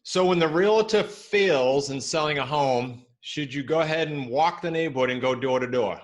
So when the realtor fails in selling a home, should you go ahead and walk the neighborhood and go door to door?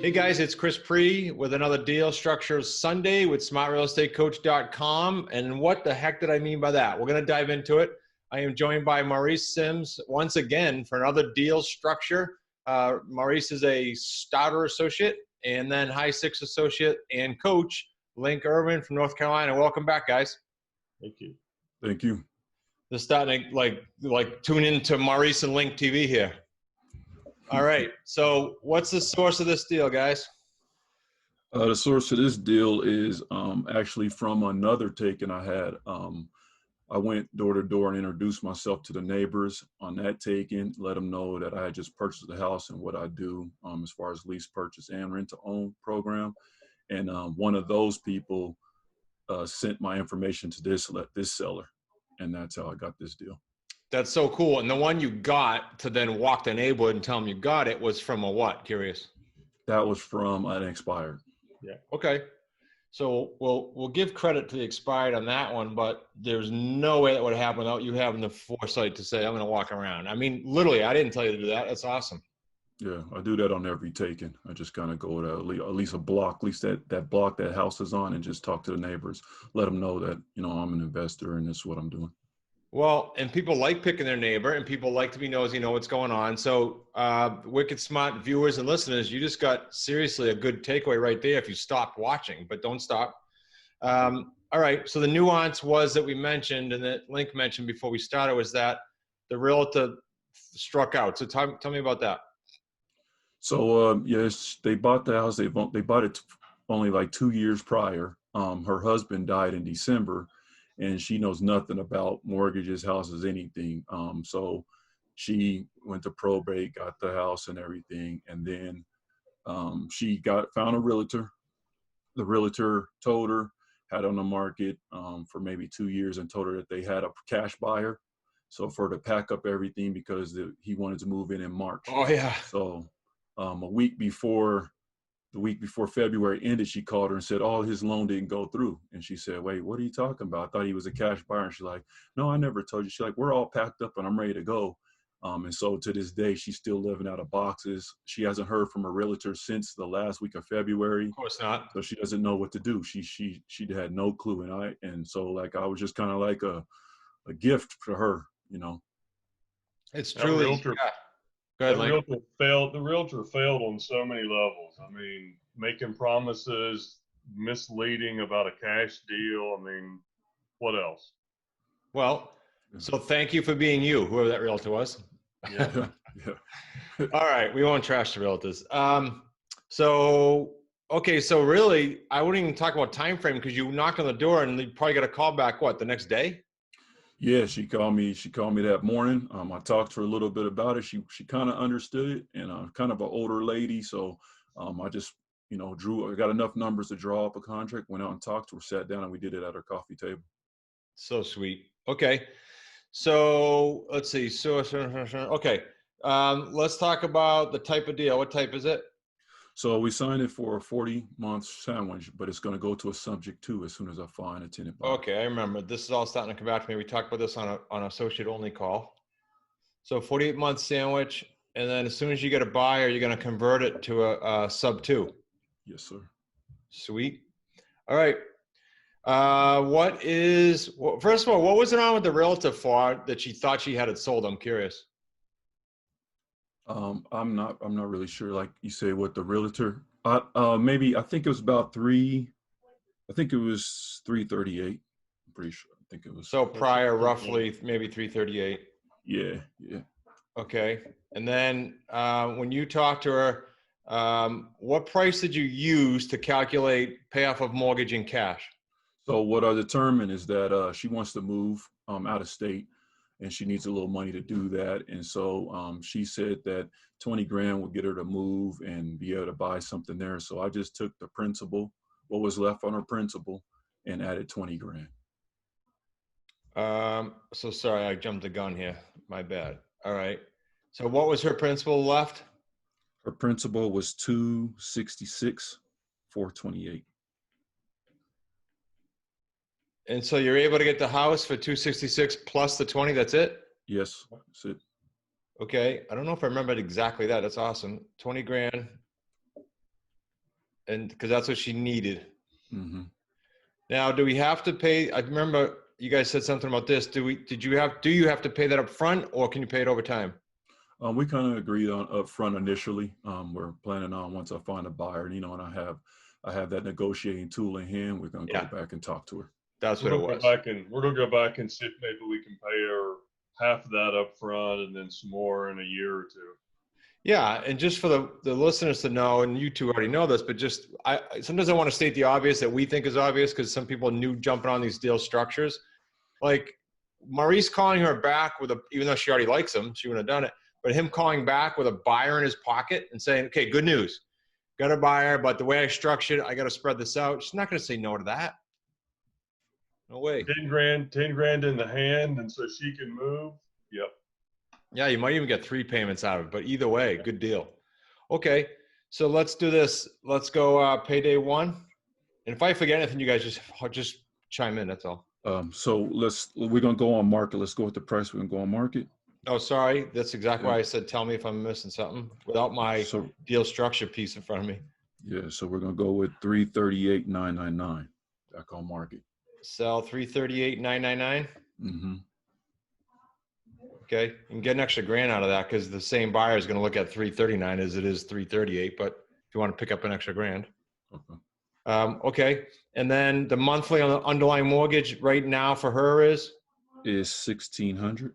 Hey guys, it's Chris Pre with another Deal Structures Sunday with smartrealestatecoach.com. And what the heck did I mean by that? We're going to dive into it. I am joined by Maurice Sims once again for another deal structure. Maurice is a starter associate and then high six associate and coach, Link Ervin from North Carolina. Welcome back, guys. Thank you. Thank you. They're starting to like tune into Maurice and Link TV here. All right. So what's the source of this deal, guys? The source of this deal is actually from another taken I had. I went door to door and introduced myself to the neighbors on that taken, let them know that I had just purchased the house and what I do as far as lease purchase and rent to own program. And one of those people sent my information to this seller, and that's how I got this deal. That's so cool. And the one you got to then walk the neighborhood and tell them you got it was from a what? Curious. That was from an expired. Yeah. Okay. So we'll give credit to the expired on that one, but there's no way that would happen without you having the foresight to say, I'm going to walk around. I mean, literally, I didn't tell you to do that. That's awesome. Yeah, I do that on every taken. I just kind of go to at least a block, at least that block that house is on, and just talk to the neighbors, let them know that, I'm an investor and this is what I'm doing. Well, and people like picking their neighbor, and people like to be nosy, know what's going on. So wicked smart viewers and listeners, you just got seriously a good takeaway right there if you stopped watching, but don't stop. All right, so the nuance was that we mentioned and that Link mentioned before we started was that the realtor struck out. So tell me about that. So yes, they bought the house. They bought it only like 2 years prior. Her husband died in December, and she knows nothing about mortgages, houses, anything. So she went to probate, got the house and everything, and then she found a realtor. The realtor told her, had on the market for maybe 2 years, and told her that they had a cash buyer. So for her to pack up everything because he wanted to move in March. Oh yeah. So a week before February ended, she called her and said, oh, his loan didn't go through. And she said, wait, what are you talking about? I thought he was a cash buyer. And she's like, no, I never told you. She's like, we're all packed up and I'm ready to go. And so to this day, she's still living out of boxes. She hasn't heard from a realtor since the last week of February. Of course not. So she doesn't know what to do. She had no clue. And so like, I was just kind of like a gift for her, It's truly. Realtor, yeah. Go ahead, the realtor failed on so many levels. I mean, making promises, misleading about a cash deal. I mean, what else? Well, so thank you for being you, whoever that realtor was. Yeah. All right, we won't trash the realtors. So really, I wouldn't even talk about time frame because you knocked on the door and you probably got a call back. What, the next day? Yeah, she called me that morning. I talked to her a little bit about it. She kind of understood it, and kind of an older lady. So I just, I got enough numbers to draw up a contract, went out and talked to her, sat down, and we did it at her coffee table. So sweet. Okay. So let's see. Okay. Let's talk about the type of deal. What type is it? So we signed it for a 40-month sandwich, but it's going to go to a subject to as soon as I find a tenant buyer. Okay, I remember. This is all starting to come back to me. We talked about this on an associate only call. So 48-month sandwich, and then as soon as you get a buyer, you're going to convert it to a sub 2. Yes, sir. Sweet. All right. First of all, what was it on with the realtor for that she thought she had it sold? I'm curious. I'm not really sure. Like you say, what the realtor, maybe, I think it was about 338. I'm pretty sure. I think it was. So prior, roughly maybe 338. Yeah. Okay. And then when you talked to her, what price did you use to calculate payoff of mortgage in cash? So what I determined is that she wants to move out of state, and she needs a little money to do that. And so she said that 20 grand would get her to move and be able to buy something there. So I just took the principal, what was left on her principal, and added 20 grand. So sorry, I jumped the gun here. My bad. All right. So what was her principal left? Her principal was 266, 428. And so you're able to get the house for 266 plus the 20. That's it. Yes, that's it. Okay. I don't know if I remembered exactly that. That's awesome. 20 grand. And because that's what she needed. Mm-hmm. Now, do we have to pay? I remember you guys said something about this. Do you have to pay that up front, or can you pay it over time? We kind of agreed on upfront initially. We're planning on, once I find a buyer, and I have that negotiating tool in hand. We're gonna go back and talk to her. That's what it was. We're gonna go back and see if maybe we can pay her half of that up front and then some more in a year or two. Yeah, and just for the listeners to know, and you two already know this, but just sometimes I want to state the obvious that we think is obvious because some people new jumping on these deal structures. Like Maurice calling her back even though she already likes him, she wouldn't have done it. But him calling back with a buyer in his pocket and saying, "Okay, good news, got a buyer, but the way I structured, I got to spread this out." She's not going to say no to that. No way. 10 grand in the hand, and so she can move. Yep. Yeah, you might even get 3 payments out of it, but either way, good deal. Okay, so let's do this. Let's go payday 1. And if I forget anything, you guys just chime in. That's all. So we're gonna go on market. Let's go with the price. We're gonna go on market. Oh, sorry. That's exactly why I said, tell me if I'm missing something without my deal structure piece in front of me. Yeah, so we're gonna go with 338,999. Back on market. Sell 338,999. Mm-hmm. Okay, you can get an extra grand out of that because the same buyer is going to look at 339 as it is 338. But if you want to pick up an extra grand, okay. Okay. And then the monthly on the underlying mortgage right now for her is $1,600,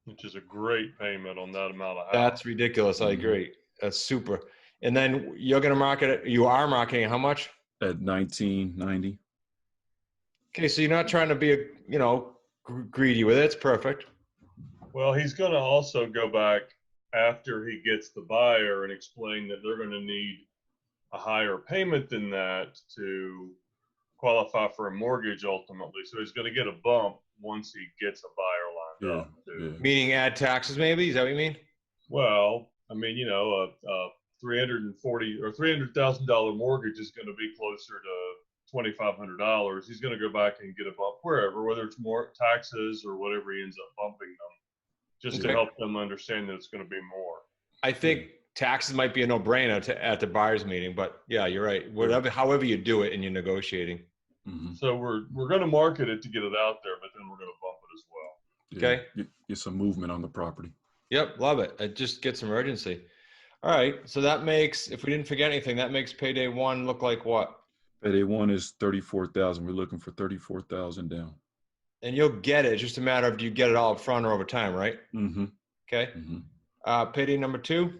which is a great payment on that amount of house. That's ridiculous. I agree. That's super. And then you're going to market it. You are marketing it how much? At $1,990. Okay, so you're not trying to be greedy with it. It's perfect. Well, he's going to also go back after he gets the buyer and explain that they're going to need a higher payment than that to qualify for a mortgage ultimately. So he's going to get a bump once he gets a buyer lined up. Yeah. Meaning add taxes maybe? Is that what you mean? Well, I mean, a $340,000 or $300,000 mortgage is going to be closer to $2,500. He's going to go back and get a bump wherever, whether it's more taxes or whatever he ends up bumping them, just to help them understand that it's going to be more. I think taxes might be a no-brainer at the buyer's meeting, but yeah, you're right. However you do it and you're negotiating. Mm-hmm. So we're going to market it to get it out there, but then we're going to bump it as well. Okay. Get some movement on the property. Yep, love it. It just gets some urgency. All right, so that makes, if we didn't forget anything, that makes payday 1 look like what? Payday 1 is $34,000. We're looking for $34,000 down. And you'll get it. It's just a matter of do you get it all up front or over time, right? Mm-hmm. Okay. Mm-hmm. Payday number 2?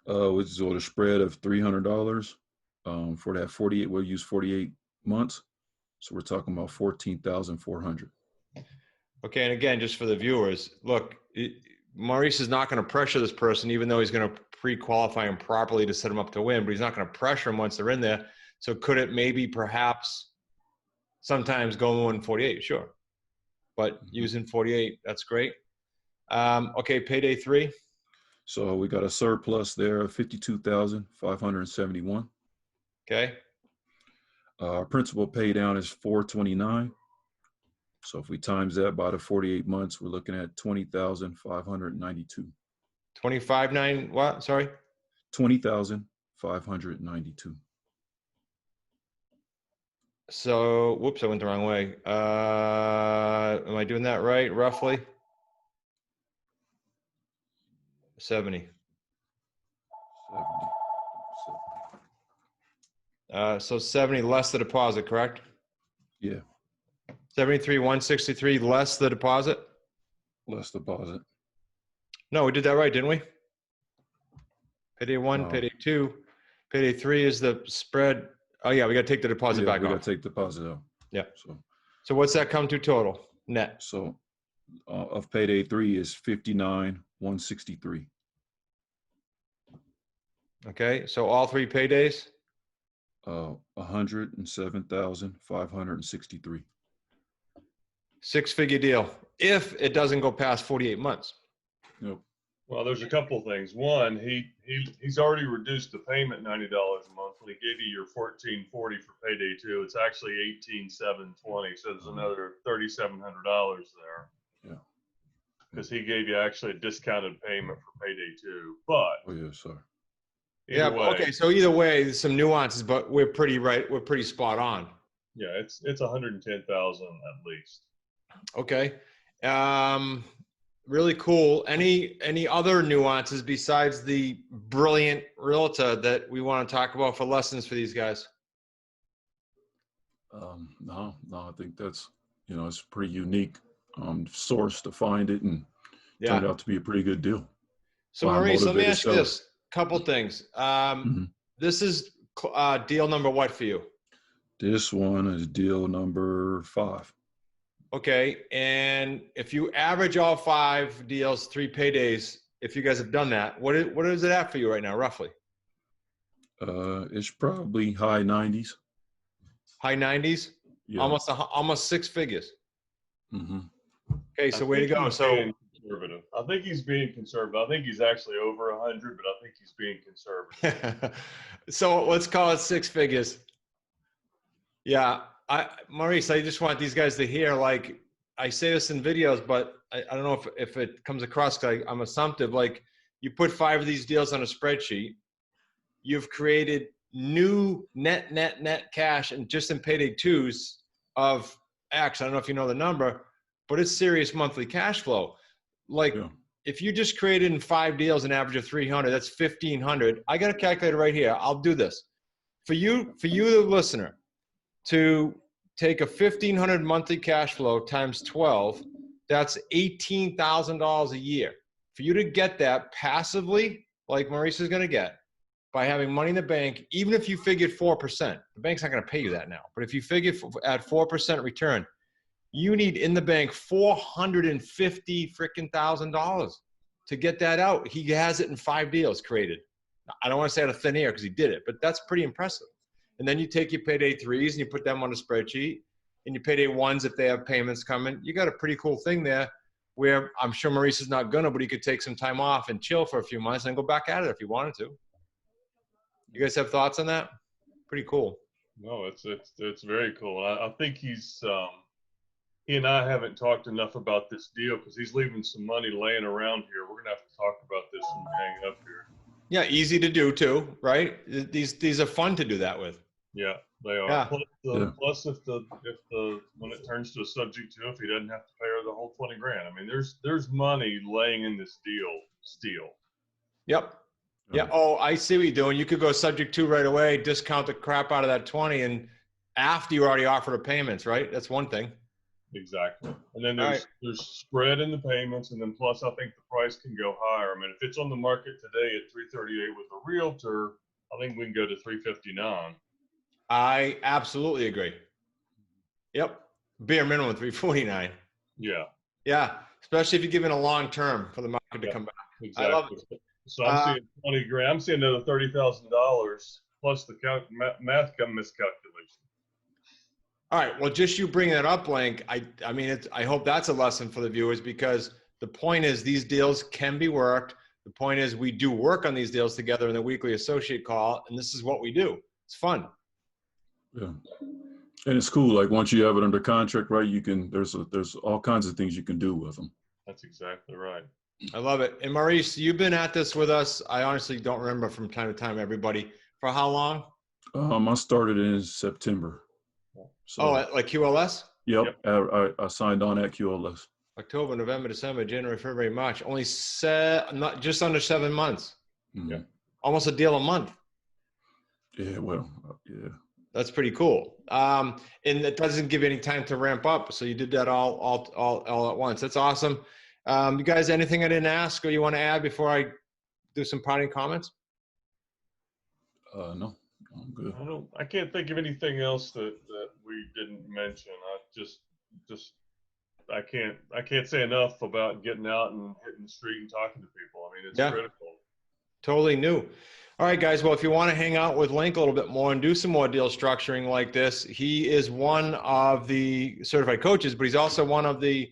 Which is a spread of $300. For that 48, we'll use 48 months. So we're talking about $14,400. Okay, and again, just for the viewers, look, Maurice is not going to pressure this person, even though he's going to pre-qualify him properly to set him up to win, but he's not going to pressure him once they're in there. So could it maybe perhaps sometimes go in 48? Sure. But using 48, that's great. Okay, payday 3. So we got a surplus there of $52,571. Okay. Our principal pay down is $429. So if we times that by the 48 months, we're looking at $20,592. 25.9 what? Sorry. 20,592. So, whoops, I went the wrong way. Am I doing that right? Roughly 70. So 70 less the deposit, correct? Yeah. 73,163 less the deposit. Less deposit. No, we did that right, didn't we? Payday 1, payday 2, payday 3 is the spread. Oh yeah, we got to take the deposit back off. We got to take the deposit out. Yeah. So what's that come to total net? So of payday 3 is 59,163. Okay. So all 3 paydays? 107,563. 6-figure deal. If it doesn't go past 48 months. Nope. Well, there's a couple things. One, he's already reduced the payment $90 a month. When he gave you your $14.40 for payday 2, it's actually $18,720. So there's another $3,700 there. Yeah. Because he gave you actually a discounted payment for payday 2. But Oh yeah, sorry. Yeah. way, Okay. So either way, there's some nuances, but we're pretty right. We're pretty spot on. yeah, it's 110,000 at least. Okay. Really cool. Any other nuances besides the brilliant realtor that we want to talk about for lessons for these guys? No, I think that's, it's a pretty unique source to find it, and turned out to be a pretty good deal. So Maurice, let me ask you this couple things. This is deal number what for you? This one is deal number 5. Okay. And if you average all 5 deals, 3 paydays, if you guys have done that, what is it at for you right now, roughly? It's probably high 90s. High 90s? Yeah. Almost 6 figures. Mm-hmm. Okay, so way to go. So conservative. I think he's being conservative. I think he's actually over 100, but I think he's being conservative. So let's call it 6 figures. Yeah. Maurice, I just want these guys to hear, like, I say this in videos, but I don't know if it comes across, because I'm assumptive. Like, you put 5 of these deals on a spreadsheet, you've created new net cash, and just in payday 2s of X. I don't know if you know the number, but it's serious monthly cash flow. Like, if you just created in 5 deals an average of 300, that's 1,500. I got a calculator right here. I'll do this for you, the listener, to take a 1,500 monthly cash flow times 12. That's $18,000 a year. For you to get that passively, like Maurice is going to get, by having money in the bank, even if you figured 4%, the bank's not going to pay you that now. But if you figure at 4% return, you need in the bank $450 freaking $1,000 to get that out. He has it in 5 deals created. I don't want to say out of thin air because he did it, but that's pretty impressive. And then you take your payday 3s and you put them on a spreadsheet, and your payday 1s if they have payments coming. You got a pretty cool thing there, where I'm sure Maurice is not gonna, but he could take some time off and chill for a few months and go back at it if he wanted to. You guys have thoughts on that? Pretty cool. No, it's very cool. I think he and I haven't talked enough about this deal because he's leaving some money laying around here. We're gonna have to talk about this when we hang up here. Yeah, easy to do too, right? These are fun to do that with. Yeah, they are. Yeah. Plus, if the when it turns to a subject to, if he doesn't have to pay her the whole $20,000, I mean, there's money laying in this deal still. Yep. Yeah. Oh, I see what you're doing. You could go subject to right away, discount the crap out of that 20, and after you already offered a payments, right? That's one thing. Exactly. And then there's spread in the payments, and then plus I think the price can go higher. I mean, if it's on the market today at 338 with a realtor, I think we can go to 359. I absolutely agree. Yep. Bare minimum 349. Yeah. Yeah. Especially if you're giving a long term for the market to come back. Exactly. I love it. So I'm seeing $20,000. I'm seeing another $30,000 plus the math miscalculation. All right. Well, just you bring that up, Link. I mean, I hope that's a lesson for the viewers, because the point is these deals can be worked. The point is we do work on these deals together in the weekly associate call, and this is what we do. It's fun. Yeah. And it's cool. Like, once you have it under contract, right, you can, there's all kinds of things you can do with them. That's exactly right. I love it. And Maurice, you've been at this with us. I honestly don't remember from time to time, everybody. For how long? I started in September. So, like QLS? Yep. I signed on at QLS. October, November, December, January, February, March. Only just under 7 months. Mm-hmm. Yeah. Almost a deal a month. Yeah, well, yeah. That's pretty cool. And it doesn't give you any time to ramp up. So you did that all at once. That's awesome. You guys, anything I didn't ask or you want to add before I do some parting comments? No, I'm good. I can't think of anything else that we didn't mention. I can't say enough about getting out and hitting the street and talking to people. I mean, it's critical. Totally new. All right, guys. Well, if you want to hang out with Link a little bit more and do some more deal structuring like this, he is one of the certified coaches, but he's also one of the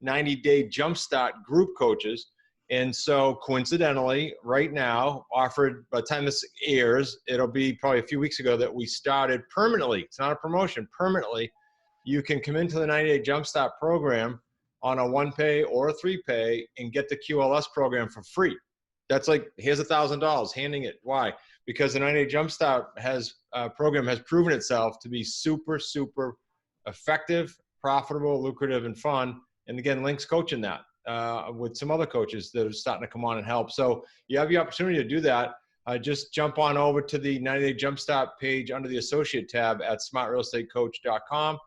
90-day jumpstart group coaches. And so coincidentally, right now, offered by the time this airs, it'll be probably a few weeks ago that we started permanently. It's not a promotion, permanently. You can come into the 90-day Jumpstart program on a 1-pay or a 3-pay and get the QLS program for free. That's like, here's $1,000, handing it. Why? Because the 90-day Jumpstart program has proven itself to be super, super effective, profitable, lucrative, and fun. And again, Link's coaching that with some other coaches that are starting to come on and help. So you have the opportunity to do that. Just jump on over to the 90-day Jumpstart page under the Associate tab at smartrealestatecoach.com.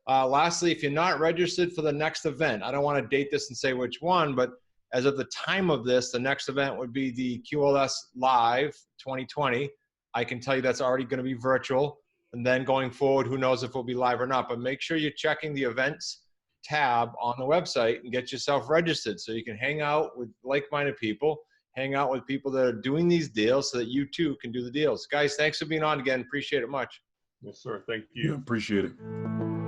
Lastly, if you're not registered for the next event, I don't want to date this and say which one, but as of the time of this, the next event would be the QLS Live 2020. I can tell you that's already going to be virtual. And then going forward, who knows if it'll be live or not. But make sure you're checking the events tab on the website and get yourself registered so you can hang out with like-minded people, hang out with people that are doing these deals so that you too can do the deals. Guys, thanks for being on again. Appreciate it much. Yes, sir. Thank you. Yeah, appreciate it.